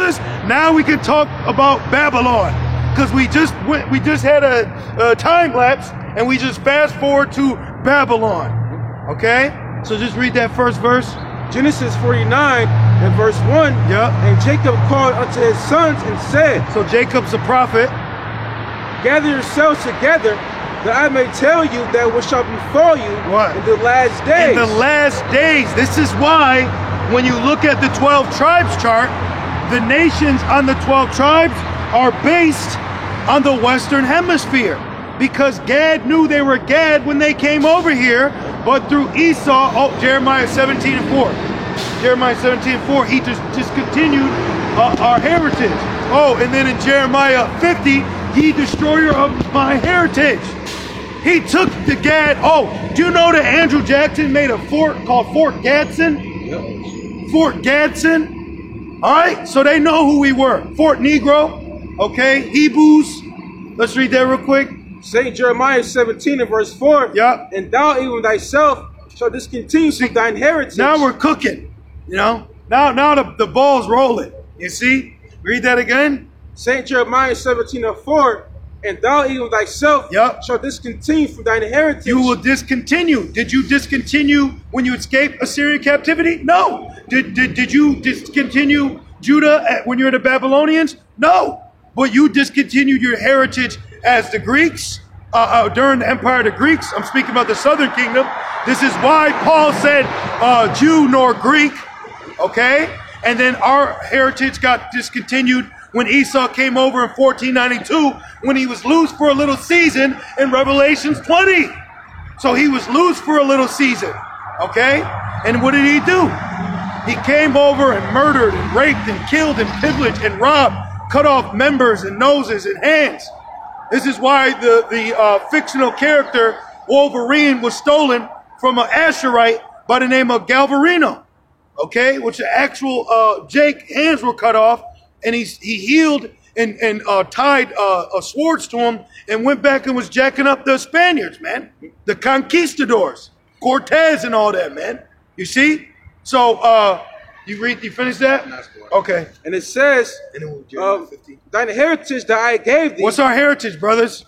brothers, now we can talk about Babylon. Because we just had a time lapse, and we just fast forward to Babylon. Okay? So just read that first verse. Genesis 49 and verse 1. Yeah. And Jacob called unto his sons and said, So Jacob's a prophet. gather yourselves together, that I may tell you that what shall befall you What? in the last days. In the last days. This is why when you look at the 12 tribes chart, the nations on the 12 tribes are based on the Western Hemisphere. Because Gad knew they were Gad when they came over here, but through Esau, Jeremiah 17:4. Jeremiah 17:4, he just discontinued our heritage. Oh, and then in Jeremiah 50, ye destroyer of my heritage. He took the Gad. Oh, do you know that Andrew Jackson made a fort called Fort Gadsden? Yep. Fort Gadsden. All right, so they know who we were. Fort Negro, okay, Hebrews. Let's read that real quick. St. Jeremiah 17 and verse 4. Yep. And thou even thyself shall discontinue from thine heritage. Now we're cooking, you know. Now the ball's rolling. You see? Read that again. St. Jeremiah 17 and 4. And thou even thyself Yep. shall discontinue from thine heritage. You will discontinue. Did you discontinue when you escaped Assyrian captivity? No. Did you discontinue Judah when you're the Babylonians? No. But you discontinued your heritage as the Greeks during the empire of the Greeks. I'm speaking about the southern kingdom. This is why Paul said Jew nor Greek. Okay? And then our heritage got discontinued when Esau came over in 1492, when he was loose for a little season in Revelations 20. So he was loose for a little season, okay? And what did he do? He came over and murdered and raped and killed and pillaged and robbed, cut off members and noses and hands. This is why the fictional character Wolverine was stolen from an Asherite by the name of Galvarino, okay? Which the actual Jake hands were cut off, and he healed and tied swords to him and went back and was jacking up the Spaniards, man. The conquistadors, Cortez and all that, man. You see? So you finish that? Okay. And it says, thine heritage that I gave thee. What's our heritage, brothers?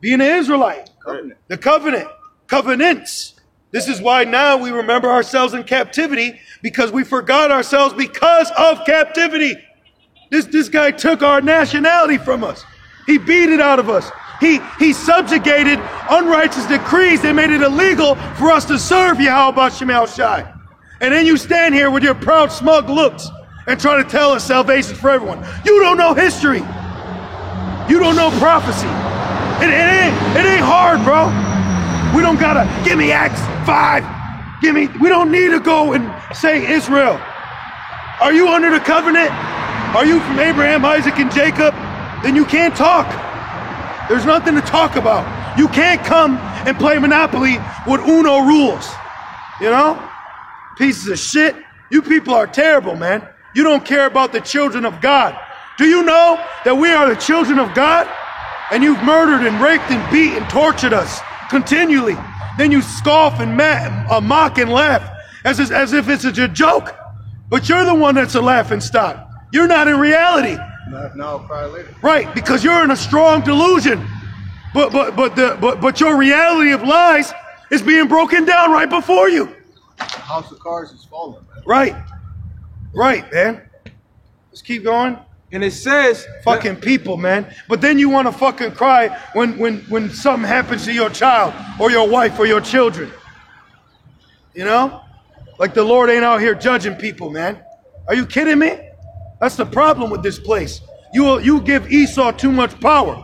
Being an Israelite. Covenant. The covenant. Covenants. This is why now we remember ourselves in captivity, because we forgot ourselves because of captivity. This guy took our nationality from us. He beat it out of us. He subjugated unrighteous decrees that made it illegal for us to serve Yahweh Shemel Shai. And then you stand here with your proud, smug looks and try to tell us salvation for everyone. You don't know history. You don't know prophecy. It ain't hard, bro. We don't gotta, give me Acts 5. We don't need to go and say Israel. Are you under the covenant? Are you from Abraham, Isaac, and Jacob? Then you can't talk. There's nothing to talk about. You can't come and play Monopoly with Uno rules. You know? Pieces of shit. You people are terrible, man. You don't care about the children of God. Do you know that we are the children of God? And you've murdered and raped and beat and tortured us continually. Then you scoff and mock and laugh as if it's a joke. But you're the one that's a laughing stock. You're not in reality. Now, cry later. Right, because you're in a strong delusion. But your reality of lies is being broken down right before you. The house of cards is falling, man. Right, man. Let's keep going. And it says, fucking people, man. But then you want to fucking cry when something happens to your child or your wife or your children. You know? Like the Lord ain't out here judging people, man. Are you kidding me? That's the problem with this place. You give Esau too much power.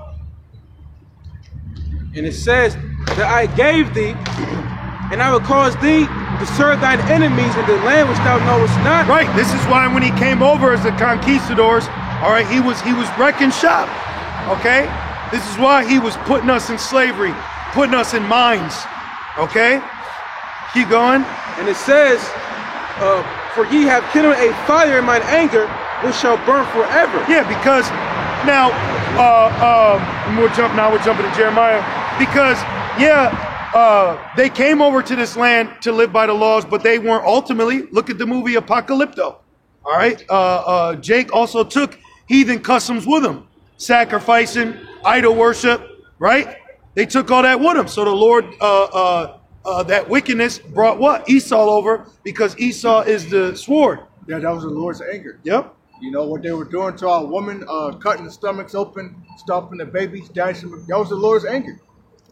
And it says that I gave thee, and I will cause thee to serve thine enemies in the land which thou knowest not. Right. This is why when he came over as the conquistadors, all right, he was wrecking shop. Okay? This is why he was putting us in slavery, putting us in mines. Okay? Keep going. And it says, for ye have kindled a fire in mine anger, which shall burn forever. Yeah, because now we're jumping to Jeremiah. Because they came over to this land to live by the laws, but they weren't ultimately. Look at the movie Apocalypto. All right. Jake also took heathen customs with him, sacrificing, idol worship. Right? They took all that with him. So the Lord, that wickedness brought what? Esau over, because Esau is the sword. Yeah, that was the Lord's anger. Yep. You know what they were doing to our women, cutting the stomachs open, stomping the babies, dashing them. That was the Lord's anger.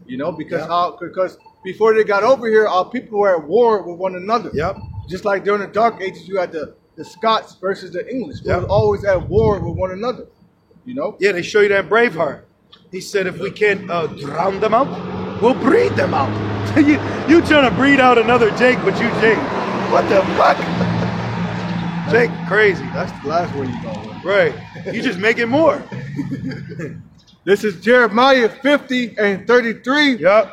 You know, because before they got over here, our people were at war with one another. Yep. Just like during the Dark Ages, you had the Scots versus the English. They Yep. were always at war with one another. You know? Yeah, they show you that Braveheart. He said, if we can't drown them out, we'll breed them out. you trying to breed out another Jake, but you Jake. What the fuck? Jake, crazy. That's the last one you go with. Right. You just making more. This is Jeremiah 50 and 33. Yep.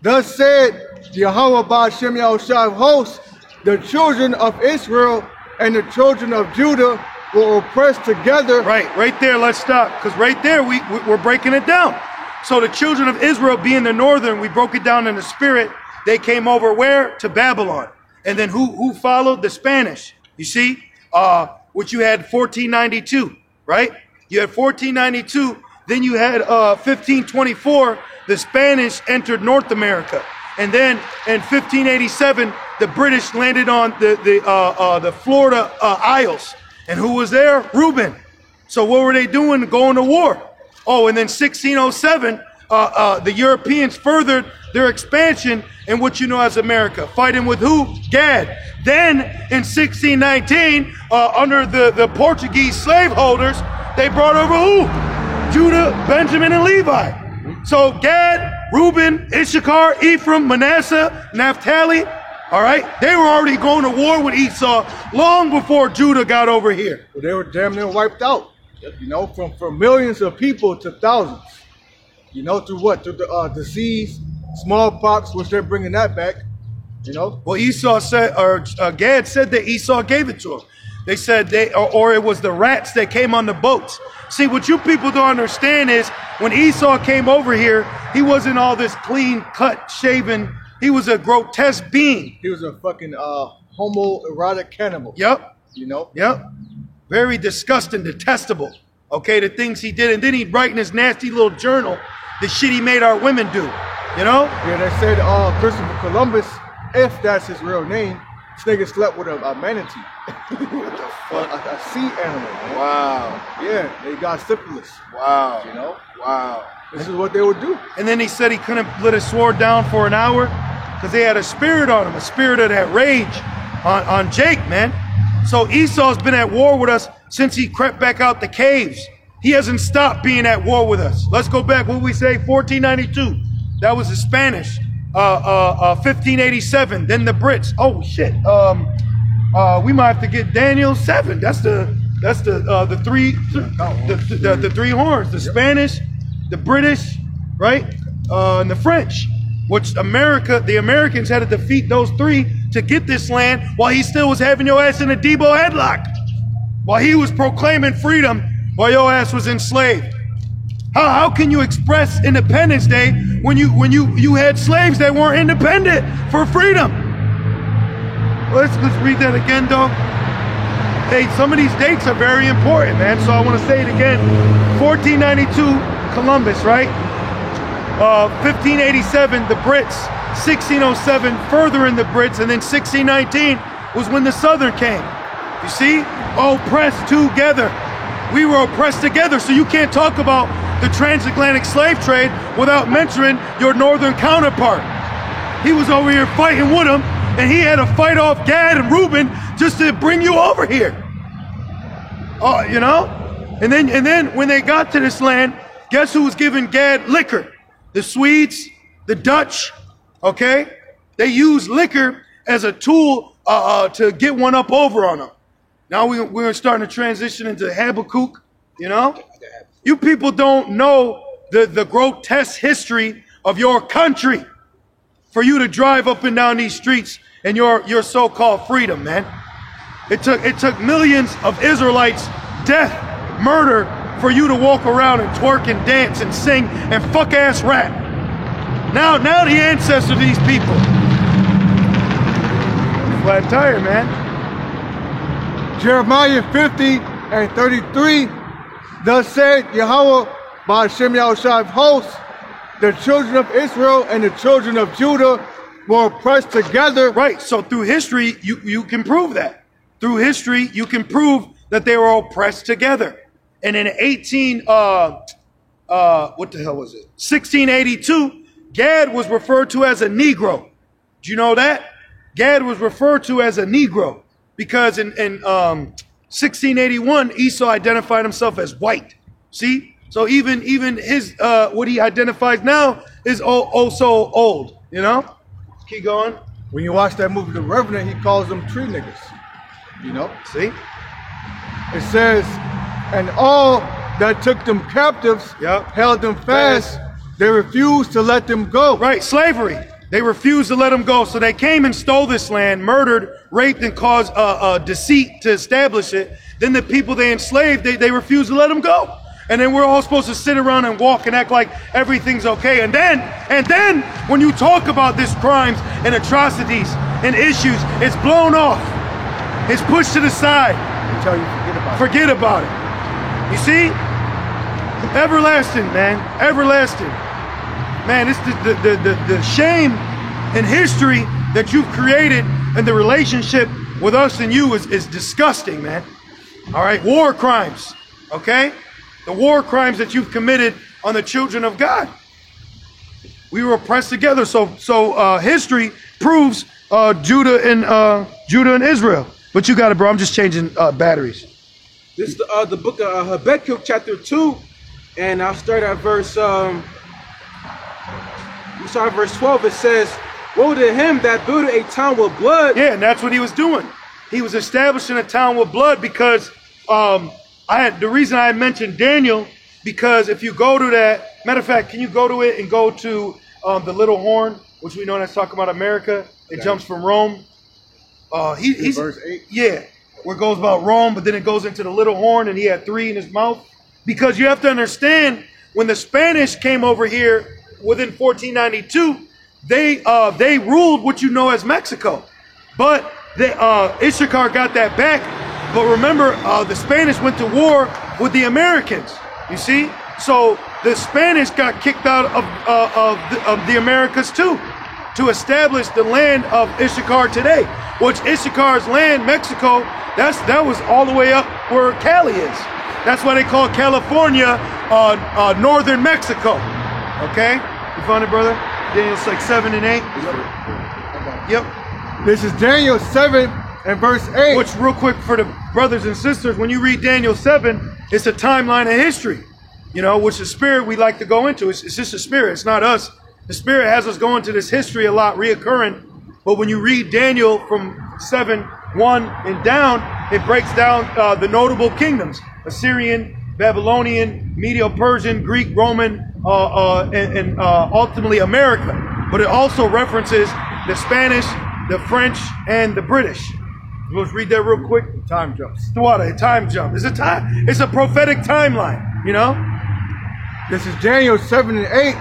Thus said Yahweh Ba'Shem Yahushua of hosts, the children of Israel and the children of Judah will oppress together. Right there, let's stop. Because right there, we're breaking it down. So the children of Israel being the northern, we broke it down in the spirit. They came over where? To Babylon. And then who followed? The Spanish. You see? Which you had 1492, right? You had 1492. Then you had 1524. The Spanish entered North America. And then in 1587, the British landed on the Florida Isles. And who was there? Reuben. So what were they doing? Going to war. Oh, and then 1607, the Europeans furthered their expansion in what you know as America. Fighting with who? Gad. Then in 1619, under the Portuguese slaveholders, they brought over who? Judah, Benjamin, and Levi. So Gad, Reuben, Issachar, Ephraim, Manasseh, Naphtali. All right, they were already going to war with Esau long before Judah got over here. Well, they were damn near wiped out. You know, from millions of people to thousands. You know, through what? Through the disease, smallpox, which they're bringing that back. You know. Well, Esau said, or Gad said that Esau gave it to him. They said or it was the rats that came on the boats. See, what you people don't understand is when Esau came over here, he wasn't all this clean cut, shaven. He was a grotesque being. He was a fucking homoerotic cannibal. Yep. You know? Yep. Very disgusting, detestable. Okay, the things he did. And then he'd write in his nasty little journal the shit he made our women do. You know? Yeah, they said Christopher Columbus, if that's his real name, this nigga slept with a manatee. What the fuck? A sea animal, man. Wow. Yeah, they got syphilis. Wow. You know? Wow. This is what they would do. And then he said he couldn't let his sword down for an hour because they had a spirit on him, a spirit of that rage on Jake, man. So Esau's been at war with us since he crept back out the caves. He hasn't stopped being at war with us. Let's go back. What did we say? 1492. That was the Spanish. 1587. Then the Brits. Oh shit. We might have to get Daniel 7. That's the three horns. The Spanish, the British, right? And the French. Which the Americans had to defeat those three to get this land while he still was having your ass in a Debo headlock. While he was proclaiming freedom while your ass was enslaved. How can you express Independence Day when you had slaves that weren't independent for freedom? Let's read that again, though. Hey, some of these dates are very important, man. So I want to say it again. 1492, Columbus, right? 1587, the Brits. 1607, furthering the Brits. And then 1619 was when the Southern came. You see? Oppressed together. We were oppressed together. So you can't talk about the transatlantic slave trade without mentioning your northern counterpart. He was over here fighting with them, and he had to fight off Gad and Reuben just to bring you over here. You know? And then when they got to this land, guess who was giving Gad liquor? The Swedes, the Dutch, okay? They used liquor as a tool to get one up over on them. Now we're starting to transition into Habakkuk, you know? You people don't know the grotesque history of your country for you to drive up and down these streets and your so-called freedom, man. It took millions of Israelites' death, murder, for you to walk around and twerk and dance and sing and fuck-ass rap. Now the ancestors of these people. Flat tire, man. Jeremiah 50 and 33, thus said Yahweh by Hashem Yahushua of hosts, the children of Israel and the children of Judah were pressed together. Right. So through history, you can prove that. Through history, you can prove that they were all pressed together. And in 1682, Gad was referred to as a Negro. Do you know that? Gad was referred to as a Negro because in 1681, Esau identified himself as white. See? So even his what he identifies now is so old, you know? Keep going. When you watch that movie, The Revenant, he calls them tree niggas. You know? See? It says, and all that took them captives held them fast. They refused to let them go. Right, slavery. They refused to let them go. So they came and stole this land, murdered, raped, and caused deceit to establish it. Then the people they enslaved, they refused to let them go. And then we're all supposed to sit around and walk and act like everything's okay. And then when you talk about these crimes and atrocities and issues, it's blown off. It's pushed to the side. Until you forget about it. You see? Everlasting, man. Everlasting. Man, it's the shame and history that you've created and the relationship with us and you is disgusting, man. All right? War crimes. Okay? The war crimes that you've committed on the children of God. We were oppressed together. So history proves Judah and Israel. But you got it, bro. I'm just changing batteries. This is the book of Habakkuk chapter 2. And I'll start at verse 12. It says, woe to him that builded a town with blood. Yeah, and that's what he was doing. He was establishing a town with blood because the reason I mentioned Daniel, because if you go to that, matter of fact, can you go to it and go to the little horn, which we know that's talking about America. It jumps from Rome. He's verse 8? Yeah, where it goes about Rome, but then it goes into the little horn and he had 3 in his mouth. Because you have to understand, when the Spanish came over here within 1492, they ruled what you know as Mexico. But Issachar got that back. But remember, the Spanish went to war with the Americans, you see? So the Spanish got kicked out of the Americas too, to establish the land of Issachar today. Which Issachar's land, Mexico, that was all the way up where Cali is. That's why they call California northern Mexico. Okay? You found it, brother? Daniel's like 7 and 8. Yep. This is Daniel 7 and verse 8. Which, real quick for the brothers and sisters, when you read Daniel 7, it's a timeline of history. You know, which the spirit we like to go into. It's just the spirit. It's not us. The spirit has us go into this history a lot, reoccurring. But when you read Daniel from 7:1 and down, it breaks down the notable kingdoms. Assyrian, Babylonian, Medo-Persian, Greek, Roman, and ultimately America. But it also references the Spanish, the French, and the British. Let's read that real quick. Time jumps. What a time jump. It's a prophetic timeline, you know? This is Daniel 7 and 8.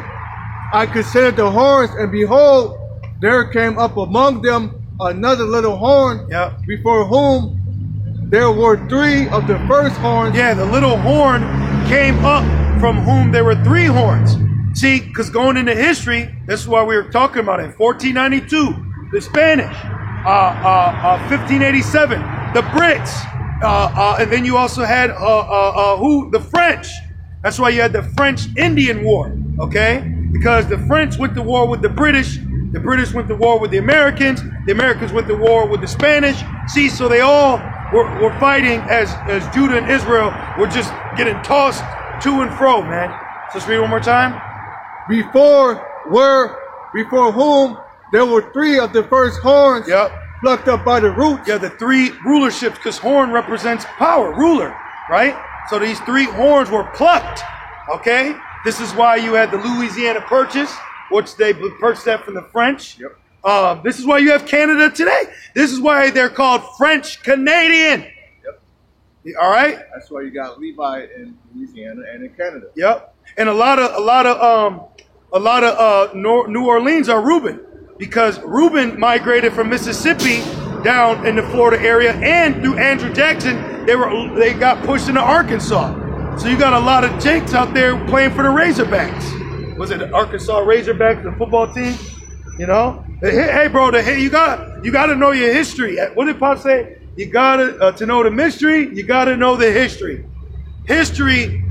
I considered the horns, and behold, there came up among them another little horn, before whom there were 3 of the first horns. Yeah, the little horn came up from whom there were 3 horns. See, because going into history, this is why we were talking about it. 1492, the Spanish. 1587, the Brits. And then you also had the French. That's why you had the French-Indian War, okay? Because the French went to war with the British went to war with the Americans went to war with the Spanish. See, so they all were fighting as Judah and Israel were just getting tossed to and fro, man. So let's read one more time. Before whom there were 3 of the first horns plucked up by the roots. Yeah, the 3 rulerships, because horn represents power, ruler, right? So these 3 horns were plucked, okay? This is why you had the Louisiana Purchase, which they purchased that from the French. This is why you have Canada today. This is why they're called French Canadian. All right? That's why you got Levi in Louisiana and in Canada. Yep. And a lot of New Orleans are Reuben, because Reuben migrated from Mississippi down in the Florida area, and through Andrew Jackson, they got pushed into Arkansas. So you got a lot of Jakes out there playing for the Razorbacks. Was it the Arkansas Razorbacks, the football team? You know, hey bro, you got to know your history. What did Pop say? You got to know the mystery. You got to know the history. History,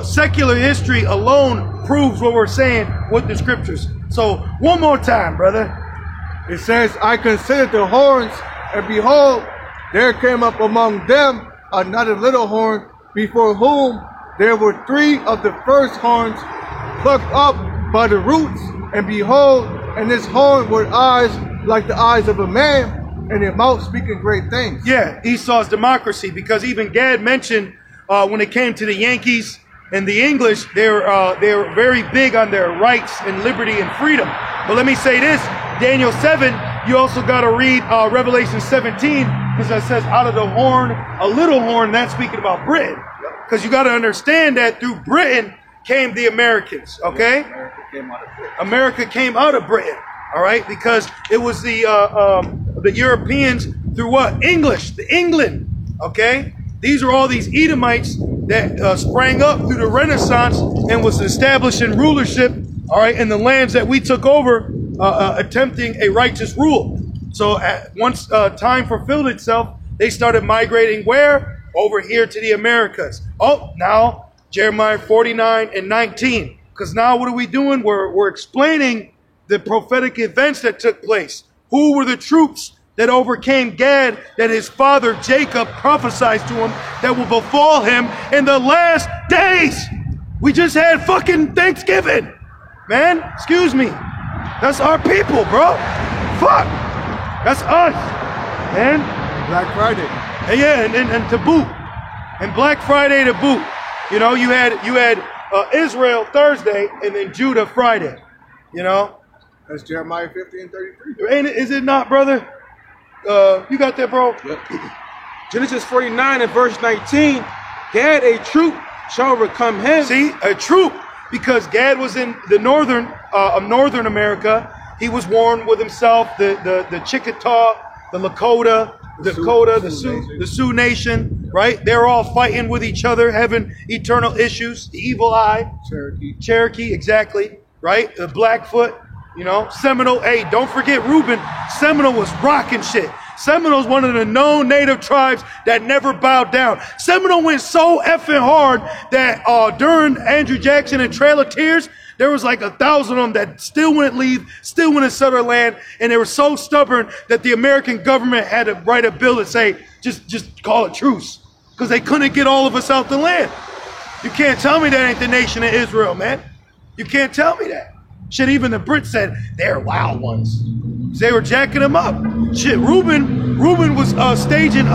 secular history alone proves what we're saying with the scriptures. So one more time, brother. It says, I considered the horns, and behold, there came up among them another little horn, before whom there were 3 of the first horns plucked up by the roots, and behold, and this horn with eyes like the eyes of a man, and a mouth speaking great things. Yeah, Esau's democracy, because even Gad mentioned when it came to the Yankees and the English, they were very big on their rights and liberty and freedom. But let me say this, Daniel 7, you also got to read Revelation 17, because it says out of the horn, a little horn, that's speaking about Britain. Because you got to understand that through Britain came the Americans, okay? America came out of Britain, all right? Because it was the Europeans through what? England, okay? These are all these Edomites that sprang up through the Renaissance and was establishing rulership, all right, in the lands that we took over, attempting a righteous rule. So once time fulfilled itself, they started migrating where? Over here to the Americas. Oh, now Jeremiah 49 and 19. Because now what are we doing? We're explaining the prophetic events that took place. Who were the troops that overcame Gad, that his father Jacob prophesied to him that will befall him in the last days? We just had fucking Thanksgiving, man. Excuse me. That's our people, bro. Fuck. That's us, man. Black Friday. And yeah, and to boot. And Black Friday to boot. You know, you had Israel Thursday and then Judah Friday. You know? That's Jeremiah 50 and 33. Is it not, brother? You got that, bro? Yep. Genesis 49 and verse 19. Gad, a troop shall overcome him. See, a troop, because Gad was in the northern America. He was warned with himself, the Chickasaw, the Lakota, the Sioux Nation, right? They're all fighting with each other, having eternal issues. The Evil Eye, Cherokee, exactly, right? The Blackfoot, you know, Seminole. Hey, don't forget Reuben. Seminole was rocking shit. Seminole's one of the known native tribes that never bowed down. Seminole went so effing hard that during Andrew Jackson and Trail of Tears, there was like 1,000 of them that still wouldn't leave, still wouldn't settle their land, and they were so stubborn that the American government had to write a bill that say, just call it truce, because they couldn't get all of us out the land. You can't tell me that ain't the nation of Israel, man. You can't tell me that. Shit, even the Brits said they're wild ones. They were jacking them up. Shit, Reuben was staging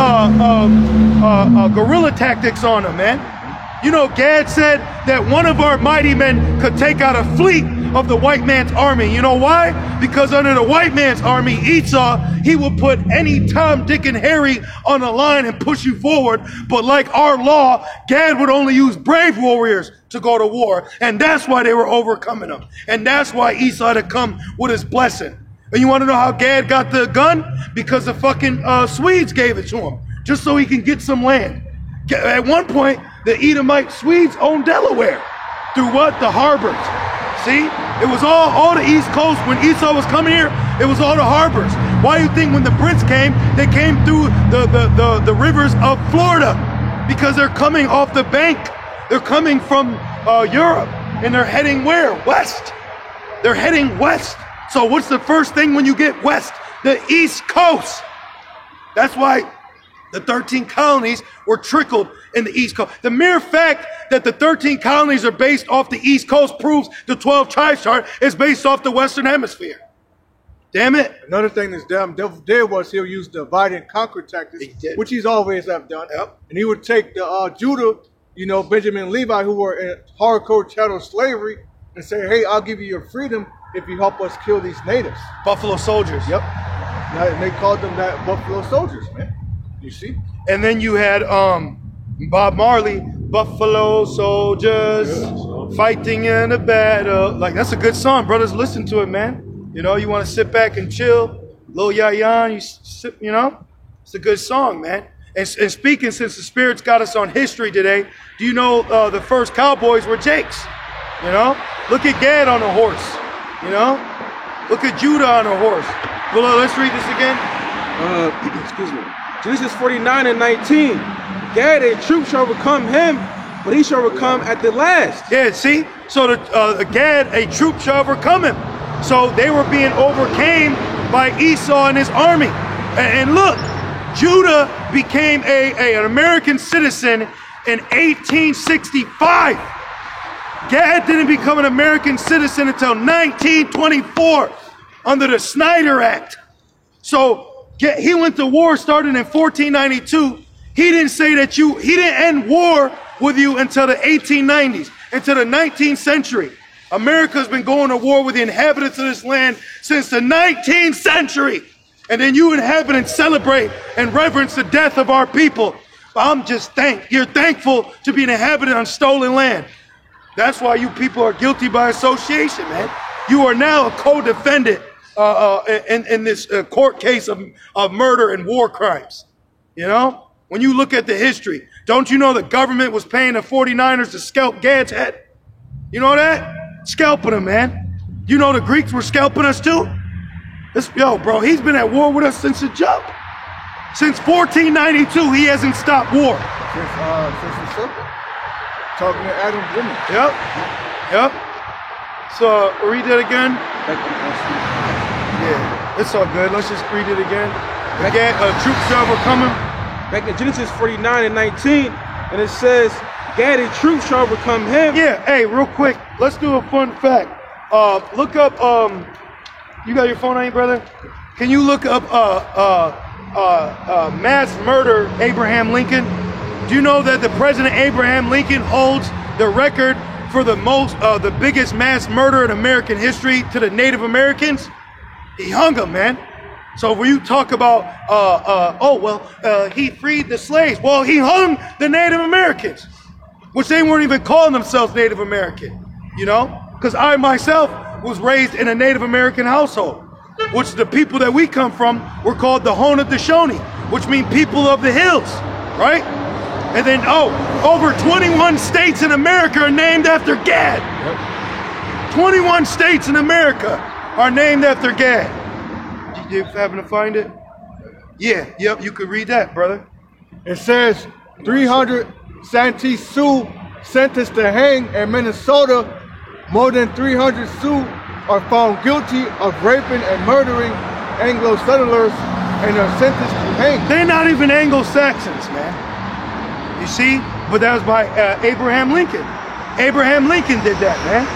guerrilla tactics on them, man. You know, Gad said that one of our mighty men could take out a fleet of the white man's army. You know why? Because under the white man's army, Esau, he will put any Tom, Dick, and Harry on the line and push you forward. But like our law, Gad would only use brave warriors to go to war. And that's why they were overcoming them. And that's why Esau had to come with his blessing. And you want to know how Gad got the gun? Because the fucking Swedes gave it to him, just so he can get some land. At one point, the Edomite Swedes owned Delaware. Through what? The harbors. See? It was all the East Coast. When Esau was coming here, it was all the harbors. Why do you think when the Brits came, they came through the rivers of Florida? Because they're coming off the bank. They're coming from Europe, and they're heading where? West. They're heading west. So what's the first thing when you get west? The East Coast. That's why the 13 colonies were trickled in the East Coast. The mere fact that the 13 colonies are based off the East Coast proves the 12 tribes chart is based off the Western Hemisphere. Damn it. Another thing this damn devil did was he'll use the divide and conquer tactics, which he's always have done. Yep. And he would take the Judah, you know, Benjamin and Levi, who were in hardcore chattel slavery, and say, hey, I'll give you your freedom if you help us kill these natives. Buffalo soldiers. Yep. And they called them that Buffalo soldiers, man. You see? And then you had Bob Marley, Buffalo Soldiers, fighting in a battle. Like, that's a good song. Brothers, listen to it, man. You know, you want to sit back and chill, Lil Yayan, you know? It's a good song, man. And speaking, since the Spirit's got us on history today, do you know the first cowboys were Jakes? You know? Look at Gad on a horse. You know? Look at Judah on a horse. Well, let's read this again. Excuse me. Genesis 49 and 19. Gad, a troop shall overcome him, but he shall overcome at the last. Yeah, see? So the Gad, a troop shall overcome him. So they were being overcame by Esau and his army. And look, Judah became an American citizen in 1865. Gad didn't become an American citizen until 1924 under the Snyder Act. So he went to war starting in 1492. He didn't say that he didn't end war with you until the 1890s, until the 19th century. America's been going to war with the inhabitants of this land since the 19th century. And then you inhabitants celebrate and reverence the death of our people. I'm just you're thankful to be an inhabitant on stolen land. That's why you people are guilty by association, man. You are now a co-defendant in this court case of murder and war crimes. You know? When you look at the history, don't you know the government was paying the 49ers to scalp Gad's head? You know that? Scalping them, man. You know the Greeks were scalping us too? Yo, bro, he's been at war with us since the jump. Since 1492, he hasn't stopped war. Since the serpent. Talking to Adam's woman. Yep. So, read that again. Yeah, it's all good. Let's just read it again. Again, troops shall overcome him. Back in Genesis 49 and 19, and it says, Gad, a troop shall overcome him. Yeah, hey, real quick, let's do a fun fact. Look up, you got your phone on you, brother? Can you look up mass murder Abraham Lincoln? Do you know that the President Abraham Lincoln holds the record for the biggest mass murder in American history to the Native Americans? He hung them, man. So when you talk about, he freed the slaves. Well, he hung the Native Americans, which they weren't even calling themselves Native American, you know? Because I myself was raised in a Native American household, which the people that we come from were called the Haudenosaunee, which mean people of the hills, right? And then, over 21 states in America are named after Gad. Yep. 21 states in America are named after Gad. You happen to find it? Yeah, yep, you could read that, brother. It says 300 Santee Sioux sentenced to hang in Minnesota. More than 300 Sioux are found guilty of raping and murdering Anglo settlers and are sentenced to hang. They're not even Anglo-Saxons, man. You see? But that was by Abraham Lincoln. Abraham Lincoln did that, man.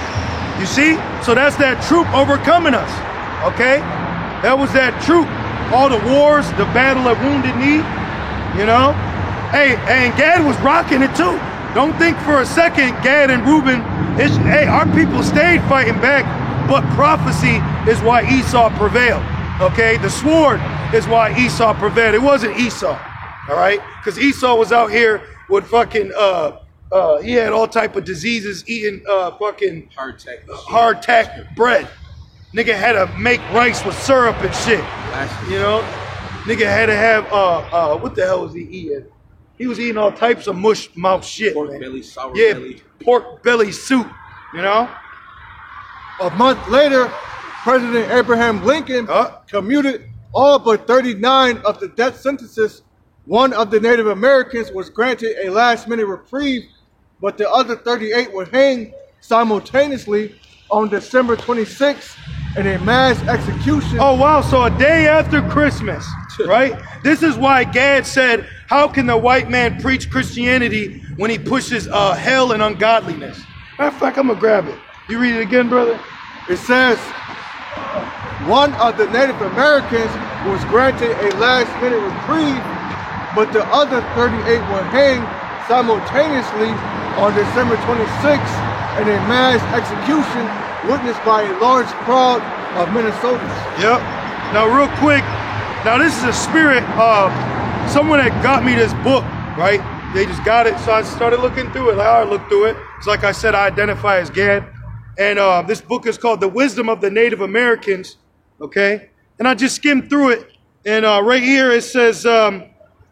You see? So that's that troop overcoming us, okay? That was that troop. All the wars, the battle of Wounded Knee, you know? Hey, and Gad was rocking it too. Don't think for a second Gad and Reuben, our people stayed fighting back, but prophecy is why Esau prevailed, okay? The sword is why Esau prevailed. It wasn't Esau, all right? Because Esau was out here with fucking, he had all type of diseases, eating fucking hardtack bread. Nigga had to make rice with syrup and shit. You know? Nigga had to have, what the hell was he eating? He was eating all types of mush mouth shit, pork man. belly, sour belly. Pork belly soup, you know? A month later, President Abraham Lincoln commuted all but 39 of the death sentences. One of the Native Americans was granted a last-minute reprieve, but the other 38 were hanged simultaneously on December 26th in a mass execution. Oh, wow. So a day after Christmas, right? This is why Gad said, how can the white man preach Christianity when he pushes hell and ungodliness? Matter of fact, I'm going to grab it. You read it again, brother? It says, one of the Native Americans was granted a last-minute reprieve, but the other 38 were hanged simultaneously on December 26th in a mass execution witnessed by a large crowd of Minnesotans. Yep. Now, real quick, now this is a spirit of someone that got me this book, right? They just got it, so I started looking through it. I looked through it. It's like I said, I identify as Gad. And this book is called The Wisdom of the Native Americans, okay? and I just skimmed through it. And right here it says,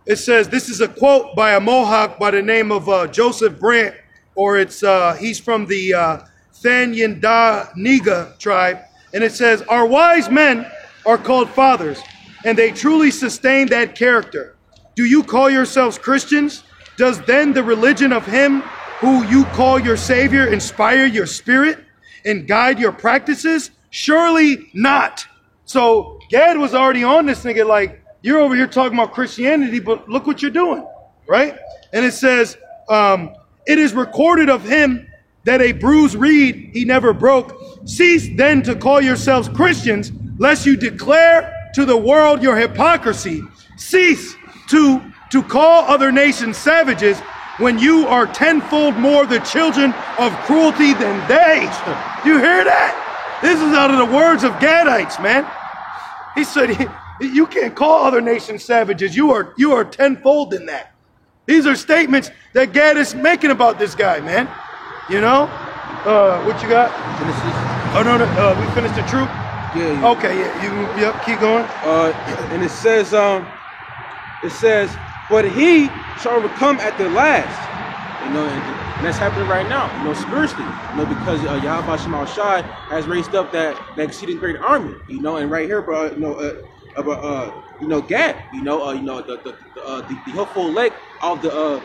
this is a quote by a Mohawk by the name of Joseph Brant, or he's from the Thayendanegea tribe. And it says, our wise men are called fathers, and they truly sustain that character. Do you call yourselves Christians? Does then the religion of him who you call your Savior inspire your spirit and guide your practices? Surely not. So Gad was already on this nigga like, you're over here talking about Christianity, but look what you're doing, right? And it says, it is recorded of him that a bruised reed he never broke. Cease then to call yourselves Christians, lest you declare to the world your hypocrisy. Cease to call other nations savages when you are tenfold more the children of cruelty than they. Do you hear that? This is out of the words of Gadites, man. He said, you can't call other nations savages. You are tenfold in that. These are statements that Gad is making about this guy, man. You know? What you got? Oh, no, we finished the troop? Yeah. Okay, yeah. Yep, keep going. And it says, but he shall overcome at the last. You know, and that's happening right now, you know, spiritually. You know, because Yahweh Shema Shai has raised up that exceeding great army, you know, and right here, bro, Gad, the hopeful leg of the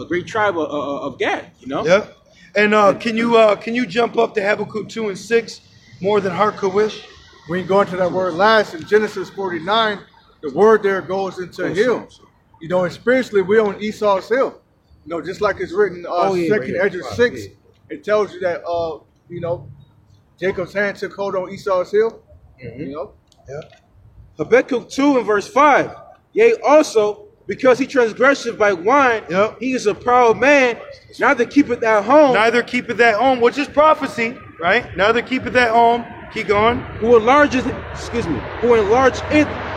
great tribe of Gad, you know. Yeah. And can you jump up to Habakkuk 2 and 6 more than heart could wish? When you go into that word last in Genesis 49, the word there goes into hill. You know, and spiritually we're on Esau's hill. You know, just like it's written Second Ezra 6, it tells you that Jacob's hand took hold on Esau's hill. Mm-hmm. You know. Yeah. Habakkuk 2 and verse 5. Yea, also, because he transgresseth by wine, yep, he is a proud man, neither keepeth at home. Neither keepeth at home, which is prophecy, right? Neither keepeth at home. Keep going. Who enlargeth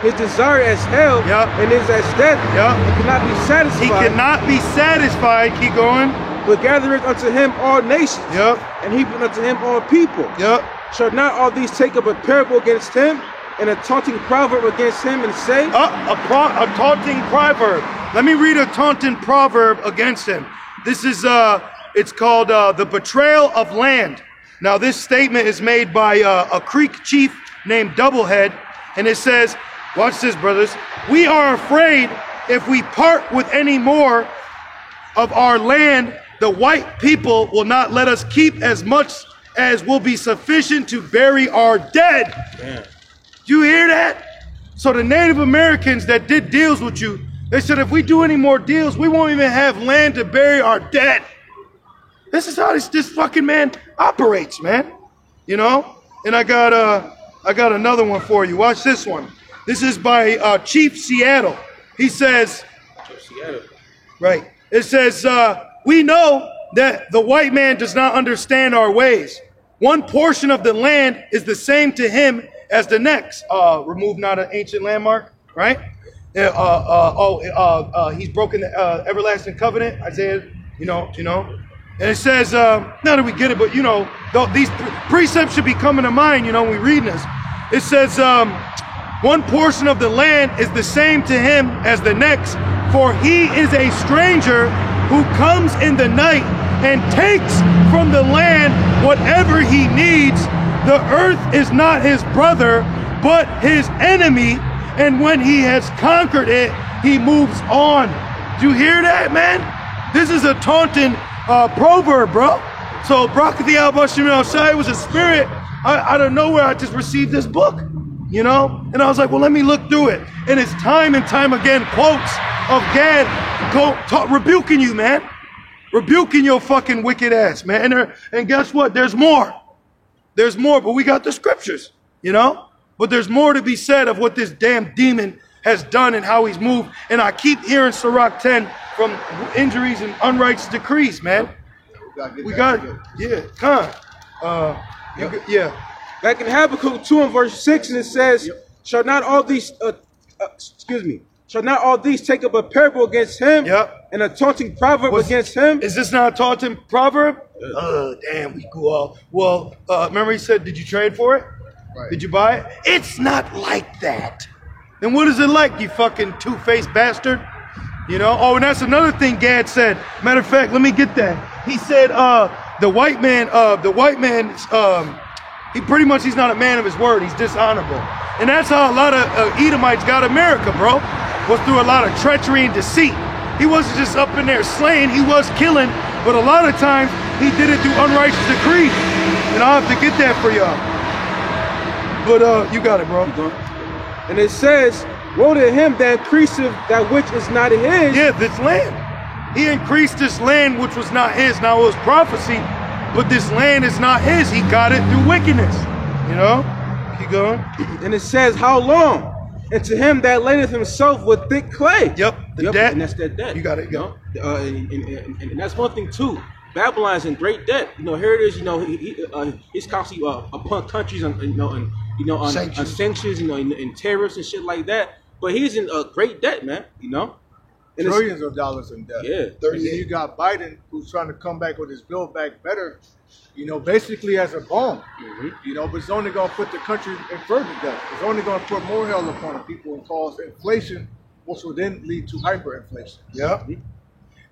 his desire as hell, yep, and is as death, yep, and cannot be satisfied. He cannot be satisfied. Keep going. But gathereth unto him all nations, yep, and heapeth unto him all people. Yep. Shall not all these take up a parable against him, and a taunting proverb against him, and say? A taunting proverb. Let me read a taunting proverb against him. This is, it's called the betrayal of land. Now, this statement is made by a Creek chief named Doublehead, and it says, watch this, brothers. We are afraid if we part with any more of our land, the white people will not let us keep as much as will be sufficient to bury our dead. Man. Do you hear that? So the Native Americans that did deals with you, they said, if we do any more deals, we won't even have land to bury our dead. This is how this fucking man operates, man. You know? And I got another one for you. Watch this one. This is by Chief Seattle. He says, right. It says, we know that the white man does not understand our ways. One portion of the land is the same to him as the next. Remove not an ancient landmark, right? He's broken the everlasting covenant, Isaiah, you know. And it says, not that we get it, but, these precepts should be coming to mind, when we read this. It says, one portion of the land is the same to him as the next, for he is a stranger who comes in the night and takes from the land whatever he needs. The earth is not his brother, but his enemy. And when he has conquered it, he moves on. Do you hear that, man? This is a taunting proverb, bro. So Barak Yahweh Shai was a spirit. Out of nowhere, I just received this book, And I was like, well, let me look through it. And it's time and time again quotes of Gad rebuking you, man. Rebuking your fucking wicked ass, man. And guess what? There's more. There's more, but we got the scriptures, But there's more to be said of what this damn demon has done and how he's moved. And I keep hearing Sirach 10 from injuries and unrighteous decrees, man. We got it. Yeah, come on. Yeah. Back in Habakkuk 2 and verse 6, and it says, shall not all these take up a parable against him, yep, and a taunting proverb against him? Is this not a taunting proverb? Damn, we go all. Well, remember he said, did you trade for it? Right. Did you buy it? It's not like that. Then what is it like, you fucking two-faced bastard? You know? Oh, and that's another thing Gad said. Matter of fact, let me get that. He said, the white man, he pretty much, he's not a man of his word. He's dishonorable. And that's how a lot of Edomites got America, bro. Was through a lot of treachery and deceit. He wasn't just up in there slaying, he was killing, but a lot of times he did it through unrighteous decrees. And I'll have to get that for y'all. But you got it, bro. And it says, woe to him that increaseth that which is not his. Yeah, this land. He increased this land which was not his. Now it was prophecy, but this land is not his. He got it through wickedness. You know? Keep going. And it says, how long? And to him that ladeth himself with thick clay. Yep, the debt. And that's that debt. You got it, go. And that's one thing too. Babylon's in great debt. You know, here it is. You know, he's constantly upon countries on on sanctions. You know, and tariffs and shit like that. But he's in great debt, man. You know, and Trillions of dollars in debt. Yeah. And then you got Biden, who's trying to come back with his Build Back Better, you know, basically as a bomb. You know, but it's only going to put the country in further debt. It's only going to put more hell upon the people and cause inflation, which will then lead to hyperinflation. Yeah.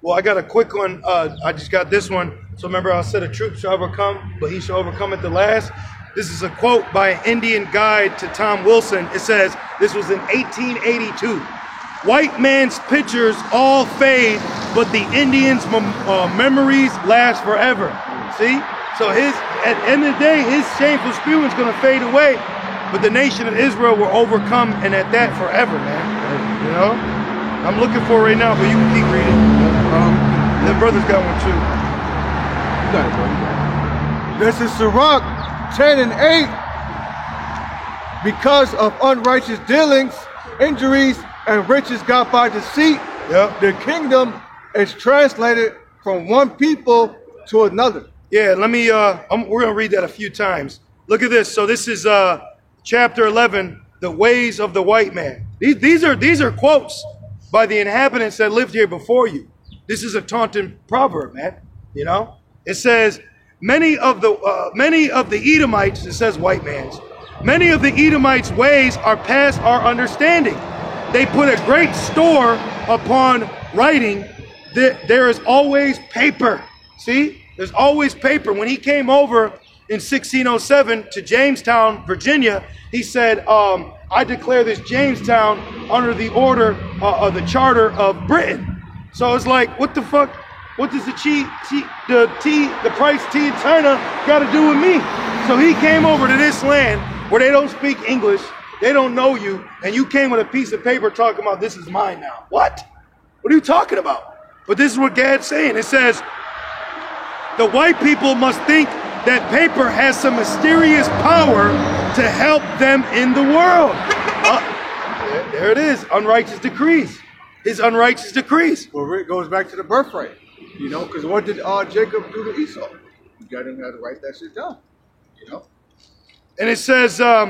Well, I got a quick one. I just got this one. So remember, I said a troop shall overcome, but he shall overcome at the last. This is a quote by an Indian guide to Tom Wilson. It says, this was in 1882. White man's pictures all fade, but the Indian's memories last forever. See? So at the end of the day, his shameful spewing is going to fade away, but the nation of Israel will overcome, and at that forever, man. You know? I'm looking for it right now, but you can keep reading. The brother's got one too. You got it, bro. You got it. This is Sirach 10 and 8. Because of unrighteous dealings, injuries, and riches got by deceit, the kingdom is translated from one people to another. Yeah, let me, we're going to read that a few times. Look at this. So this is chapter 11, the ways of the white man. These are quotes by the inhabitants that lived here before you. This is a taunting proverb, man. You know, it says, many of the Edomites, it says white man's, many of the Edomites' ways are past our understanding. They put a great store upon writing. There is always paper. See? There's always paper. When he came over in 1607 to Jamestown, Virginia, he said, I declare this Jamestown under the order of the charter of Britain. So it's like, what the fuck? What does the price tea in China got to do with me? So he came over to this land where they don't speak English, they don't know you, and you came with a piece of paper talking about this is mine now. What? What are you talking about? But this is what Gad's saying. It says, the white people must think that paper has some mysterious power to help them in the world. There it is, unrighteous decrees. His unrighteous decrees. Well, it goes back to the birthright, you know, because what did Jacob do to Esau? He got him to write that shit down, you know. And it says, words